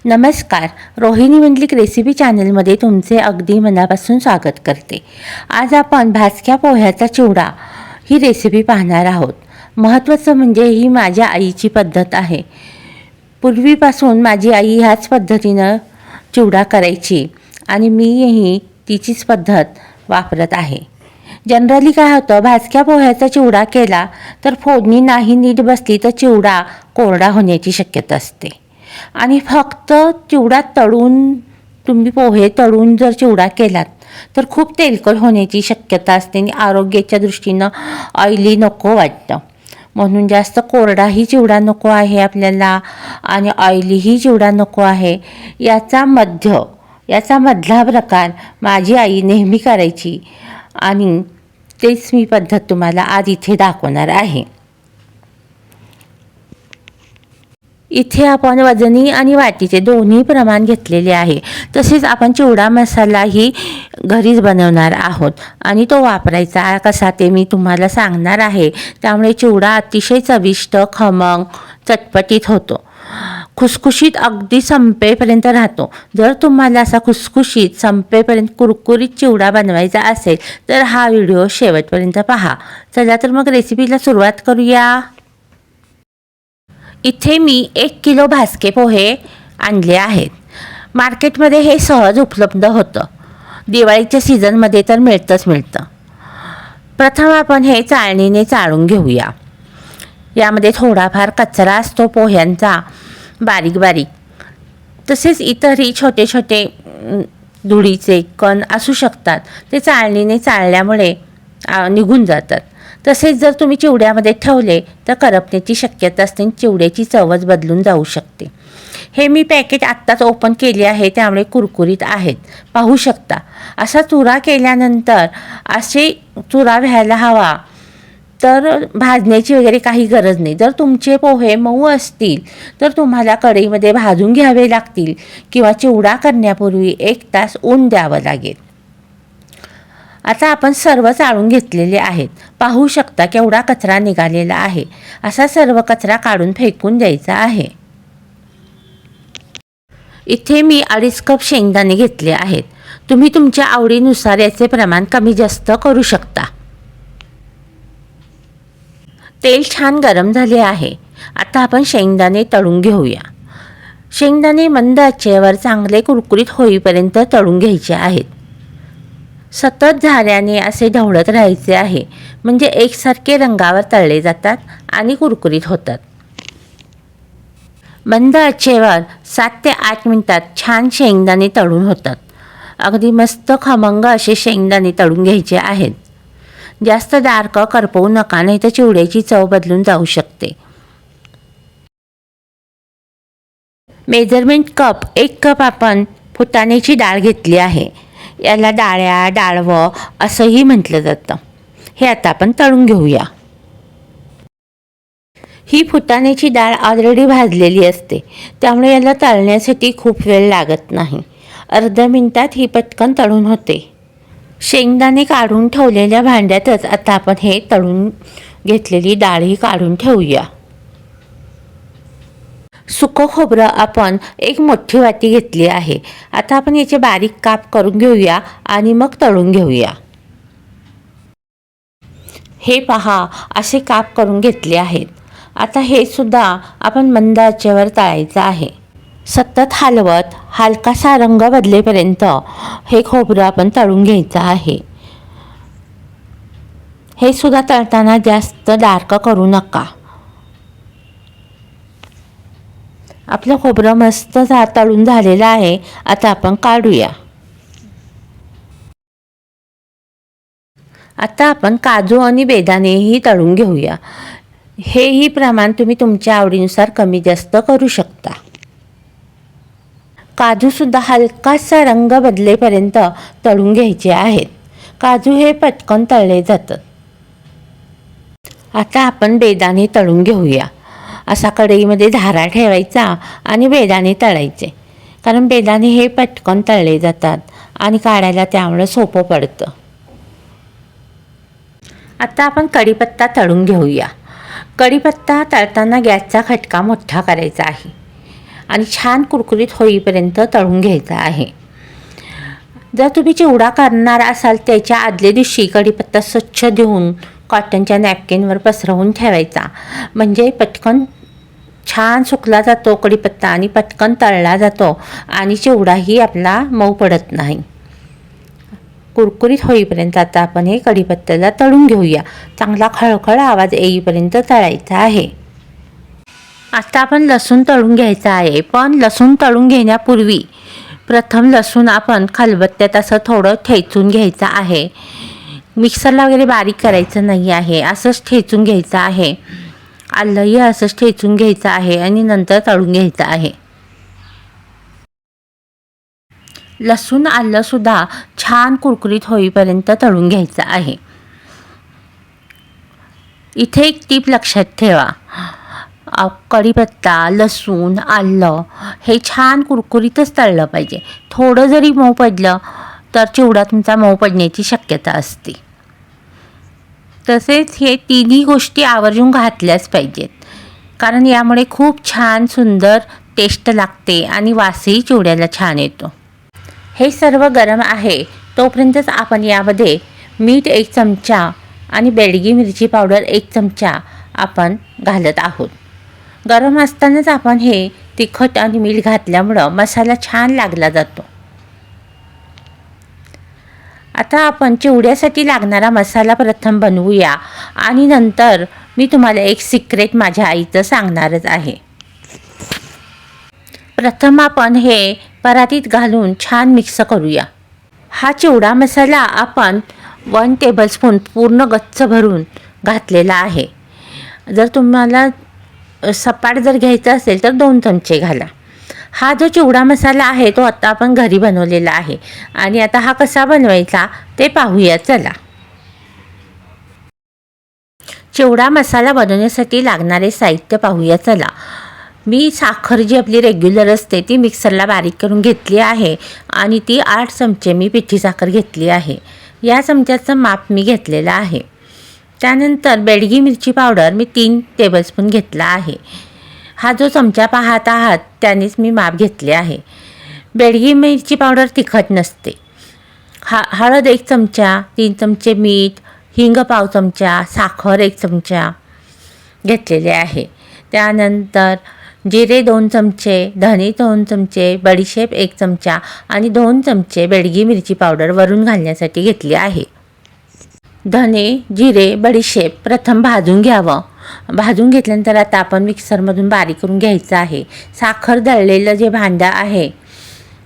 नमस्कार. रोहिणी मंडलिक रेसिपी चॅनलमध्ये तुमचे अगदी मनापासून स्वागत करते. आज आपण भाजक्या पोह्याचा चिवडा ही रेसिपी पाहणार आहोत. महत्त्वाचं म्हणजे ही माझ्या आईची पद्धत आहे. पूर्वीपासून माझी आई ह्याच पद्धतीनं चिवडा करायची आणि मीही तिचीच पद्धत वापरत आहे. जनरली काय होतं, भाजक्या पोह्याचा चिवडा केला तर फोडणी नाही नीट बसली तर चिवडा कोरडा होण्याची शक्यता असते. आणि फक्त चिवडा तळून तुम्ही पोहे तळून जर चिवडा केलात तर खूप तेलकट होण्याची शक्यता असते आणि आरोग्याच्या दृष्टीनं ऑइली नको वाटतं. म्हणून जास्त कोरडाही चिवडा नको आहे आपल्याला आणि ऑइलीही चिवडा नको आहे. याचा मधला प्रकार माझी आई नेहमी करायची आणि तेच मी पद्धत तुम्हाला आज इथे दाखवणार आहे. इथे आपण वजनी आणि वाटीचे दोन्ही प्रमाण घेतलेले आहे. तसेच आपण चिवडा मसालाही घरीच बनवणार आहोत आणि तो वापरायचा कसा ते मी तुम्हाला सांगणार आहे. त्यामुळे चिवडा अतिशय चविष्ट, खमंग, चटपटीत होतो. खुसखुशीत अगदी संपेपर्यंत राहतो. जर तुम्हाला असा खुसखुशीत संपेपर्यंत कुरकुरीत चिवडा बनवायचा असेल तर हा व्हिडिओ शेवटपर्यंत पहा. चला तर मग रेसिपीला सुरुवात करूया. इथे मी 1 किलो भाजके पोहे आणले आहेत. मार्केटमध्ये हे सहज उपलब्ध होतं. दिवाळीच्या सीझनमध्ये तर मिळतं. प्रथम आपण हे चाळणीने चाळून घेऊया. यामध्ये थोडाफार कचरा असतो पोह्यांचा, बारीक बारीक. तसेच इतरही छोटे छोटे धुळीचे कण असू शकतात. ते चाळणीने चाळल्यामुळे निघून जातात. तसेच जर तुम्ही चिवड्यामध्ये ठेवले तर करपण्याची शक्यता असते आणि चिवड्याची चवच बदलून जाऊ शकते. हे मी पॅकेट आत्ताच ओपन केले आहे, त्यामुळे कुरकुरीत आहेत, पाहू शकता. असा चुरा केल्यानंतर असे चुरा व्हायला हवा, तर भाजण्याची वगैरे काही गरज नाही. जर तुमचे पोहे मऊ असतील तर तुम्हाला कढईमध्ये भाजून घ्यावे लागतील किंवा चिवडा करण्यापूर्वी 1 तास ऊन द्यावं लागेल. आता आपण सर्व चाळून घेतलेले आहेत. पाहू शकता केवढा कचरा निघालेला आहे. असा सर्व कचरा काढून फेकून द्यायचा आहे. इथे मी 2.5 कप शेंगदाणे घेतले आहेत. तुम्ही तुमच्या आवडीनुसार याचे प्रमाण कमी जास्त करू शकता. तेल छान गरम झाले आहे. आता आपण शेंगदाणे तळून घेऊया. शेंगदाणे मंद आचेवर चांगले कुरकुरीत होईपर्यंत तळून घ्यायचे आहेत. सतत झाऱ्याने असे ढवळत राहायचे आहे, म्हणजे एकसारखे रंगावर तळले जातात आणि कुरकुरीत होतात. मंद आचेवर 7 ते 8 मिनिटात छान शेंगदाणे तळून होतात. अगदी मस्त खमंग असे शेंगदाणे तळून घ्यायचे आहेत. जास्त डार्क करपवू नका, नाही तर चिवड्याची चव बदलून जाऊ शकते. मेजरमेंट कप 1 कप आपण फुटाण्याची डाळ घेतली आहे. याला डाळ्या, डाळवं असंही म्हटलं जातं. हे आता आपण तळून घेऊया. ही फुटाण्याची डाळ ऑलरेडी भाजलेली असते, त्यामुळे याला तळण्यासाठी खूप वेळ लागत नाही. अर्ध्या मिनिटात ही पटकन तळून होते. शेंगदाणे काढून ठेवलेल्या भांड्यातच आता आपण हे तळून घेतलेली डाळही काढून ठेवूया. सुकं खोबरं आपण 1 मोठी वाटी घेतली आहे. आता आपण याचे बारीक काप करून घेऊया आणि मग तळून घेऊया. हे पहा, असे काप करून घेतले आहेत. आता हे सुद्धा आपण मंद आचेवर तळायचं आहे. सतत हलवत हलकासा रंग बदलेपर्यंत हे खोबरं आपण तळून घ्यायचं आहे. हे सुद्धा तळताना जास्त डार्क करू नका. आपलं खोबरं मस्त तळून झालेलं आहे. आता आपण काढूया. आता आपण काजू आणि बेदाणेही तळून घेऊया. हेही प्रमाण तुम्ही तुमच्या आवडीनुसार कमी जास्त करू शकता. काजूसुद्धा हलकासा रंग बदलेपर्यंत तळून घ्यायचे आहेत. काजू हे पटकन तळले जातात. आता आपण बेदाणे तळून घेऊया. असा कढईमध्ये झारा ठेवायचा आणि बेदाणे तळायचे, कारण बेदाणे हे पटकन तळले जातात आणि काढायला त्यामुळे सोपं पडतं. आता आपण कढीपत्ता तळून घेऊया. कढीपत्ता तळताना गॅसचा खटका मोठा करायचा आहे. आणि छान कुरकुरीत होईपर्यंत तळून घ्यायचा आहे. जर तुम्ही चिवडा करणार असाल त्याच्या आदल्या दिवशी कढीपत्ता स्वच्छ धुवून कॉटनच्या नॅपकिनवर पसरवून ठेवायचा, म्हणजे पटकन छान सुकला जातो कढीपत्ता आणि पटकन तळला जातो आणि चिवडाही आपला मऊ पडत नाही. कुरकुरीत होईपर्यंत आता आपण हे कढीपत्त्याला तळून घेऊया. चांगला खळखळ आवाज येईपर्यंत तळायचा आहे. आता आपण लसूण तळून घ्यायचा आहे, पण लसूण तळून घेण्यापूर्वी प्रथम लसूण आपण खलबत्त्यात असं थोडं ठेचून घ्यायचं आहे. मिक्सरला वगैरे बारीक करायचं नाही आहे, असंच ठेचून घ्यायचं आहे. आलंही असंच ठेचून घ्यायचं आहे आणि नंतर तळून घ्यायचं आहे. लसूण आलंसुद्धा छान कुरकुरीत होईपर्यंत तळून घ्यायचं आहे. इथे एक टीप लक्षात ठेवा, कढीपत्ता, लसूण, आलं हे छान कुरकुरीतच तळलं पाहिजे. थोडं जरी मऊ पडलं तर चिवडा तुमचा मऊ पडण्याची शक्यता असते. तसेच हे तिन्ही गोष्टी आवर्जून घातल्याच पाहिजेत, कारण यामुळे खूप छान सुंदर टेस्ट लागते आणि वासही चिवड्याला छान येतो. हे सर्व गरम आहे तोपर्यंतच आपण यामध्ये मीठ 1 चमचा आणि बेडगी मिरची पावडर 1 चमचा आपण घालत आहोत. गरम असतानाच आपण हे तिखट आणि मीठ घातल्यामुळं मसाला छान लागला जातो. आता आपण चिवड्यासाठी लागणारा मसाला प्रथम बनवूया आणि नंतर मी तुम्हाला एक सिक्रेट माझ्या आईचं सांगणारच आहे. प्रथम आपण हे परातीत घालून छान मिक्स करूया. हा चिवडा मसाला आपण 1 टेबलस्पून पूर्ण गच्च भरून घातलेला आहे. जर तुम्हाला सपाट जर घ्यायचा असेल तर 2 चमचे घाला. हा जो चिवडा मसाला आहे तो आता आपण घरी बनवलेला आहे आणि आता हा कसा बनवायचा ते पाहूया. चला. चिवडा मसाला बनवण्यासाठी लागणारे साहित्य पाहूया. चला. मी साखर जी आपली रेग्युलर असते ती मिक्सरला बारीक करून घेतली आहे आणि ती 8 चमचे मी पिठी साखर घेतली आहे. या चमच्याचं माप मी घेतलेलं आहे. त्यानंतर बेडगी मिरची पावडर मी 3 टेबलस्पून घेतला आहे. हा जो चमचा पाहत आहात त्यानेच मी माप घेतले आहे. बेडगी मिरची पावडर तिखट नसते. हळद 1 चमचा, 3 चमचे मीठ, हिंग पाव चमचा, साखर 1 चमचा घेतलेले आहे. त्यानंतर जिरे 2 चमचे, धणे 2 चमचे, बडीशेप 1 चमचा आणि 2 चमचे बेडगी मिरची पावडर वरून घालण्यासाठी घेतली आहे. धणे, जिरे, बडीशेप प्रथम भाजून घ्यावं. भाजून घेतल्यानंतर आता आपण मिक्सरमधून बारीक करून घ्यायचं आहे. साखर दळलेलं जे भांडं आहे,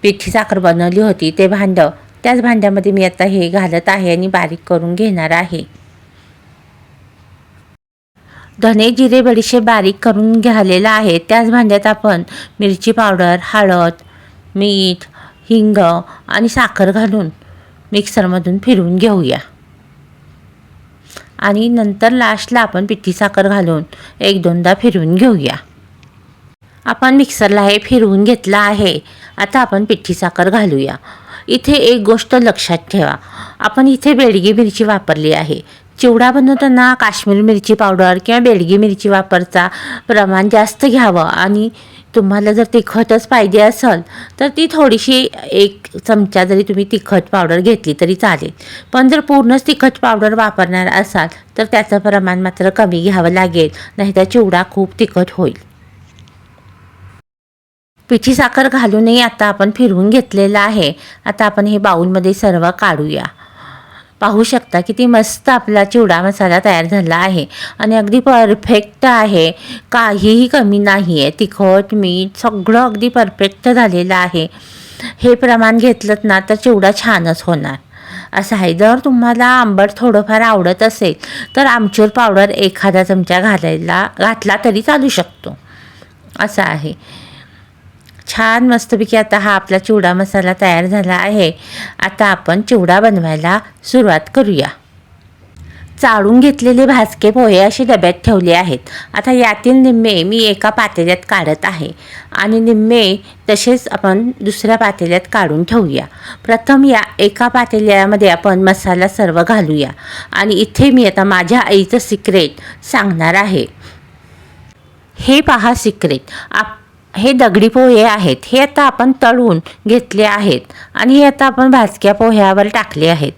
पिठी साखर बनवली होती ते भांडं, त्याच भांड्यामध्ये मी आता हे घालत आहे आणि बारीक करून घेणार आहे. धणे, जिरे, बडीशेप बारीक करून घालेला आहे. त्याच भांड्यात आपण मिरची पावडर, हळद, मीठ, हिंग आणि साखर घालून मिक्सरमधून फिरवून घेऊया आणि नंतर लास्टला आपण पिठी साखर घालून 1-2दा फिरवून घेऊया. आपण मिक्सरला हे फिरवून घेतलं आहे. आता आपण पिठी साखर घालूया. इथे एक गोष्ट लक्षात ठेवा, आपण इथे बेडगी मिरची वापरली आहे. चिवडा बनवताना काश्मीर मिरची पावडर किंवा बेडगी मिरची वापरचा प्रमाण जास्त घ्यावं आणि तुम्हाला जर तिखटच पाहिजे असेल तर ती थोडीशी 1 चमचा जरी तुम्ही तिखट पावडर घेतली तरी चालेल. पण जर पूर्णच तिखट पावडर वापरणार असाल तर त्याचं प्रमाण मात्र कमी घ्यावं लागेल, नाहीतर चिवडा खूप तिखट होईल. पिठी साखर घालूनही आता आपण फिरवून घेतलेलं आहे. आता आपण हे बाउलमध्ये सर्व काढूया. पाहू शकता किती मस्त आपला चिवडा मसाला तयार झाला आहे आणि अगदी परफेक्ट आहे, काहीही कमी नाही आहे. तिखट, मीठ सगळं अगदी परफेक्ट झालेलं आहे. हे प्रमाण घेतलं ना तर चिवडा छानच होणार असं आहे. जर तुम्हाला आंबट थोडंफार आवडत असेल तर आमचूर पावडर 1 चमचा घातला तरी चालू शकतो असं आहे. छान मस्तपैकी आता हा आपला चिवडा मसाला तयार झाला आहे. आता आपण चिवडा बनवायला सुरुवात करूया. चाळून घेतलेले भाजके पोहे असे डब्यात ठेवले आहेत. आता यातील निम्मे मी एका पातेल्यात काढत आहे आणि निम्मे तसेच आपण दुसऱ्या पातेल्यात काढून ठेवूया. प्रथम या एका पातेल्यामध्ये आपण मसाला सर्व घालूया आणि इथे मी आता माझ्या आईचं सिक्रेट सांगणार आहे. हे पहा सिक्रेट, हे दगडी पोहे आहेत, हे आता आपण तळून घेतले आहेत आणि हे आता आपण भाजक्या पोह्यावर टाकले आहेत.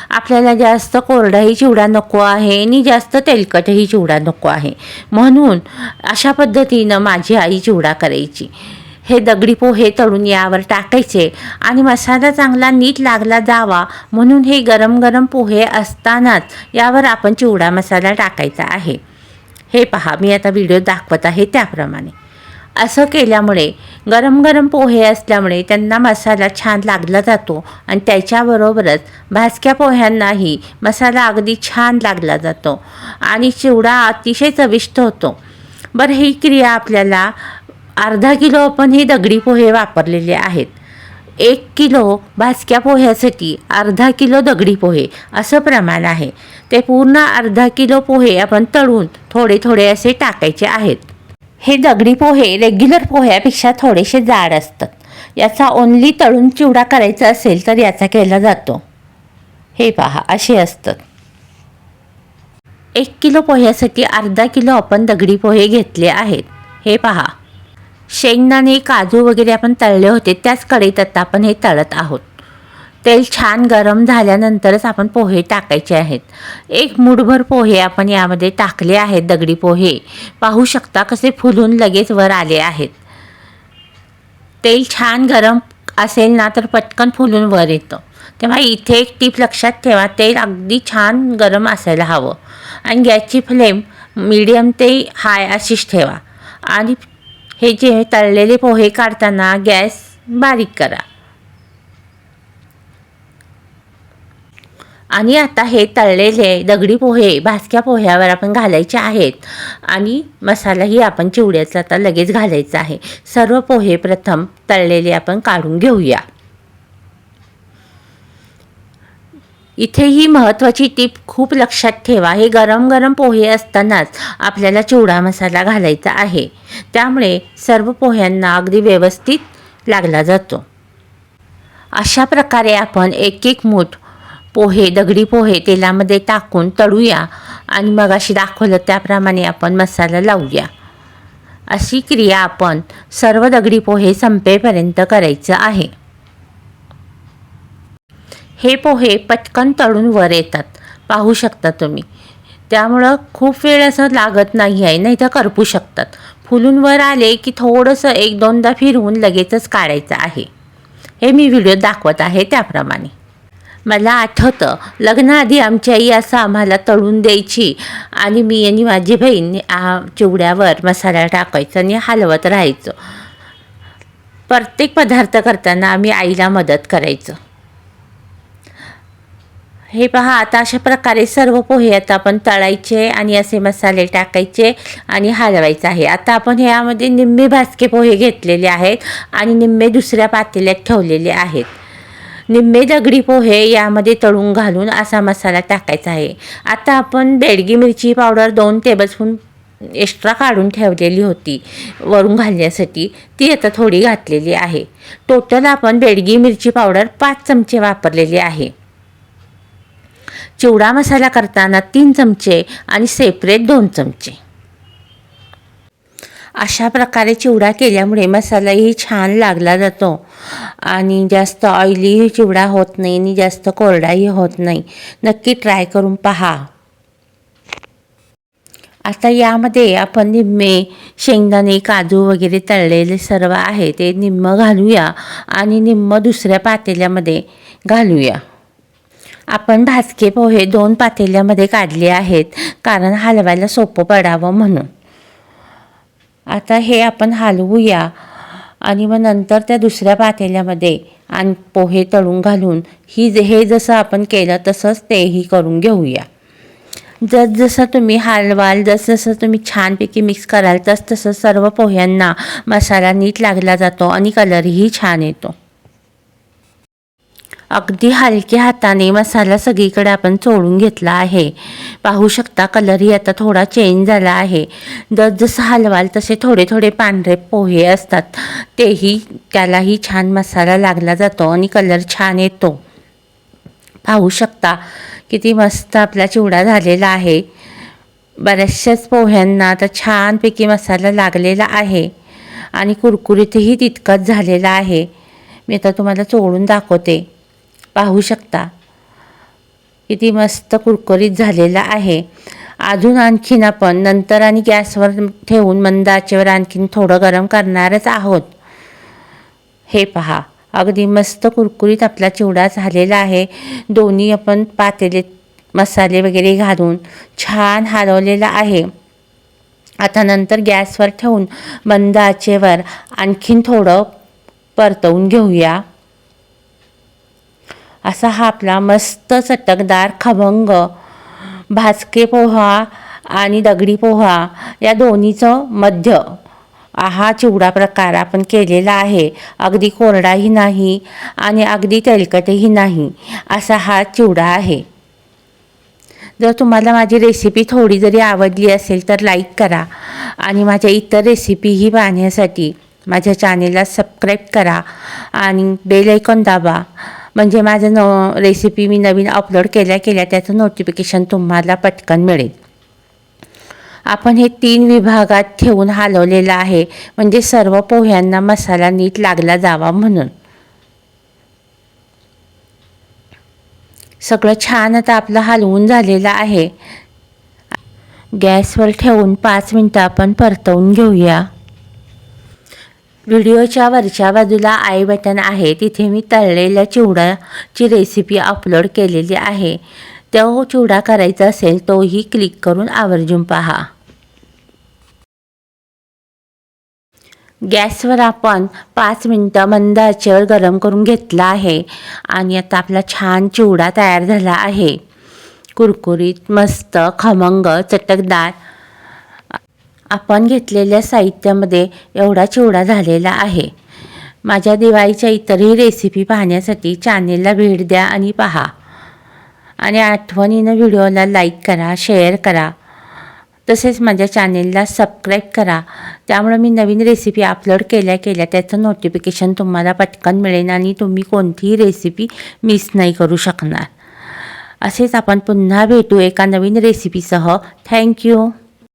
आपल्याला जास्त कोरडाही चिवडा नको आहे आणि जास्त तेलकटही चिवडा नको आहे, म्हणून अशा पद्धतीनं माझी आई चिवडा करायची. हे दगडी पोहे तळून यावर टाकायचे आणि मसाला चांगला नीट लागला जावा म्हणून हे गरम गरम पोहे असतानाच यावर आपण चिवडा मसाला टाकायचा आहे. हे पहा, मी आता व्हिडिओ दाखवत आहे त्याप्रमाणे. असं केल्यामुळे गरम गरम पोहे असल्यामुळे त्यांना मसाला छान लागला जातो आणि त्याच्याबरोबरच भाजक्या पोह्यांनाही मसाला अगदी छान लागला जातो आणि चिवडा अतिशय चविष्ट होतो. बरं, ही क्रिया आपल्याला अर्धा किलो आपण ही दगडी पोहे वापरलेले आहेत. 1 किलो भाजक्या पोह्यासाठी अर्धा किलो दगडी पोहे असं प्रमाण आहे. ते पूर्ण अर्धा किलो पोहे आपण तळून थोडे थोडे असे टाकायचे आहेत. हे दगडी पोहे रेग्युलर पोह्यापेक्षा थोडेसे जाड असतात. याचा ओन्ली तळून चिवडा करायचा असेल तर याचा केला जातो. हे पहा, असे असतात. 1 किलो पोह्यासाठी अर्धा किलो आपण दगडी पोहे घेतले आहेत. हे पहा, शेंगदाणे काजू वगैरे आपण तळले होते त्याच कढईत आता आपण हे तळत आहोत. तेल छान गरम झाल्यानंतरच आपण पोहे टाकायचे आहेत. 1 मूठभर पोहे आपण यामध्ये टाकले आहेत. दगडी पोहे पाहू शकता कसे फुलून लगेच वर आले आहेत. तेल छान गरम असेल ना तर पटकन फुलून वर येतं. तेव्हा इथे एक टीप लक्षात ठेवा, तेल अगदी छान गरम असायला हवं आणि गॅसची फ्लेम मीडियम ते हाय अशीच ठेवा आणि हे जे तळलेले पोहे काढताना गॅस बारीक करा. आणि आता हे तळलेले दगडी पोहे भाजक्या पोह्यावर आपण घालायचे आहेत आणि मसालाही आपण चिवड्याचा आता लगेच घालायचा आहे. सर्व पोहे प्रथम तळलेले आपण काढून घेऊया. इथे ही महत्त्वाची टीप खूप लक्षात ठेवा, हे गरम गरम पोहे असतानाच आपल्याला चिवडा मसाला घालायचा आहे. त्यामुळे सर्व पोह्यांना अगदी व्यवस्थित लागला जातो. अशा प्रकारे आपण एक एक मूठ पोहे दगडी पोहे तेलामध्ये टाकून तळूया आणि मग अशी दाखवलं त्याप्रमाणे आपण मसाला लावूया. अशी क्रिया आपण सर्व दगडी पोहे संपेपर्यंत करायचं आहे. हे पोहे पटकन तळून वर येतात, पाहू शकता तुम्ही. त्यामुळं खूप वेळ असं लागत नाही आहे, नाही तर करपू शकतात. फुलून वर आले की थोडंसं 1-2दा फिरवून लगेचच काढायचं आहे. हे मी व्हिडिओ दाखवत आहे त्याप्रमाणे. मला आठवतं लग्नाआधी आमची आई असं आम्हाला तळून द्यायची आणि मी आणि माझी बहीण चिवड्यावर मसाला टाकायचा आणि हलवत राहायचं. प्रत्येक पदार्थ करताना आम्ही आईला मदत करायचं. हे पहा, आता अशा प्रकारे सर्व पोहे आता आपण तळायचे आणि असे मसाले टाकायचे आणि हलवायचं आहे. आता आपण ह्यामध्ये निम्मे भाजके पोहे घेतलेले आहेत आणि निम्मे दुसऱ्या पातेल्यात ठेवलेले आहेत. निम्मे दगडी पोहे यामध्ये तळून घालून असा मसाला टाकायचा आहे. आता आपण बेडगी मिरची पावडर 2 टेबलस्पून एक्स्ट्रा काढून ठेवलेली होती वरून घालण्यासाठी, ती आता थोडी घातलेली आहे. टोटल आपण बेडगी मिरची पावडर 5 चमचे वापरलेली आहे. चिवडा मसाला करताना 3 चमचे आणि सेपरेट 2 चमचे. अशा प्रकारे चिवडा केल्यामुळे मसालाही छान लागला जातो आणि जास्त ऑइली चिवडा होत नाही आणि जास्त कोरडाही होत नाही. नक्की ट्राय करून पहा. आता यामध्ये आपण निम्मे शेंगदाणे काजू वगैरे तळलेले सर्व आहे ते निम्मं घालूया आणि निम्मं दुसऱ्या पातेल्यामध्ये घालूया. आपण भाजके पोहे 2 पातेल्यामध्ये काढले आहेत कारण हलवायला सोपं पडावं म्हणून. आता हे आपण हलवूया आणि मग नंतर त्या दुसऱ्या पातेल्यामध्ये आणि पोहे तळून घालून हे जसं आपण केलं तसंच तेही करून घेऊया. जसं तुम्ही हलवाल, जसं तुम्ही छानपैकी मिक्स कराल तसं सर्व पोह्यांना मसाला नीट लागला जातो आणि कलरही छान येतो. अगदी हलक्या हाताने मसाला सगळीकडे आपण चोळून घेतला आहे. पाहू शकता कलरही आता थोडा चेंज झाला आहे. जसं हलवाल तसे थोडे थोडे पांढरे पोहे असतात, त्यालाही छान मसाला लागला जातो आणि कलर छान येतो. पाहू शकता किती मस्त आपला चिवडा झालेला आहे. बऱ्याचशाच पोह्यांना आता छानपैकी मसाला लागलेला आहे आणि कुरकुरीतही तितकंच झालेला आहे. मी आता तुम्हाला चोळून दाखवते. पाहू शकता किती मस्त कुरकुरीत झालेला आहे. अजून आणखीन आपण नंतर आणि गॅसवर ठेवून मंद आचेवर आणखीन थोडं गरम करणारच आहोत. हे पहा, अगदी मस्त कुरकुरीत आपला चिवडा झालेला आहे. दोन्ही आपण पातेल्यात मसाले वगैरे घालून छान हलवलेला आहे. आता नंतर गॅसवर ठेवून मंद आचेवर आणखीन थोडं परतवून घेऊया. असा हा आपला मस्त चटकदार खमंग भाजके पोहा आणि दगडी पोहा या दोन्हीचं मध्य हा चिवडा प्रकार आपण केलेला आहे. अगदी कोरडाही नाही आणि अगदी तेलकटही नाही असा हा चिवडा आहे. जर तुम्हाला माझी रेसिपी थोडी जरी आवडली असेल तर लाईक करा आणि माझ्या इतर रेसिपीही पाहण्यासाठी माझ्या चॅनेलला सबस्क्राईब करा आणि बेल आयकॉन दाबा. म्हणजे माझं रेसिपी मी नवीन अपलोड केल्या त्याचं नोटिफिकेशन तुम्हाला पटकन मिळेल. आपण हे 3 विभागात ठेवून हलवलेलं आहे म्हणजे सर्व पोह्यांना मसाला नीट लागला जावा म्हणून. सगळं छान आता आपलं हलवून झालेलं आहे. गॅसवर ठेवून 5 मिनटं आपण परतवून घेऊया. व्हिडिओच्या वरच्या बाजूला आय बटन आहे, तिथे मी तळलेल्या चिवड्याची रेसिपी अपलोड केलेली आहे. तो चिवडा करायचा असेल तोही क्लिक करून आवर्जून पहा. गॅसवर आपण 5 मिनटं मंद आचेवर गरम करून घेतला आहे आणि आता आपला छान चिवडा तयार झाला आहे. कुरकुरीत मस्त खमंग चटकदार आपण घेतलेल्या साहित्यामध्ये एवढा चिवडा झालेला आहे. माझ्या दिवाळीच्या इतरही रेसिपी पाहण्यासाठी चॅनेलला भेट द्या आणि पहा. आणि आठवणीनं व्हिडिओला लाईक करा, शेअर करा. तसेच माझ्या चॅनेलला सबस्क्राईब करा. त्यामुळे मी नवीन रेसिपी अपलोड केल्या त्याचं नोटिफिकेशन तुम्हाला पटकन मिळेल आणि तुम्ही कोणतीही रेसिपी मिस नाही करू शकणार. असेच आपण पुन्हा भेटू एका नवीन रेसिपीसह. थँक्यू.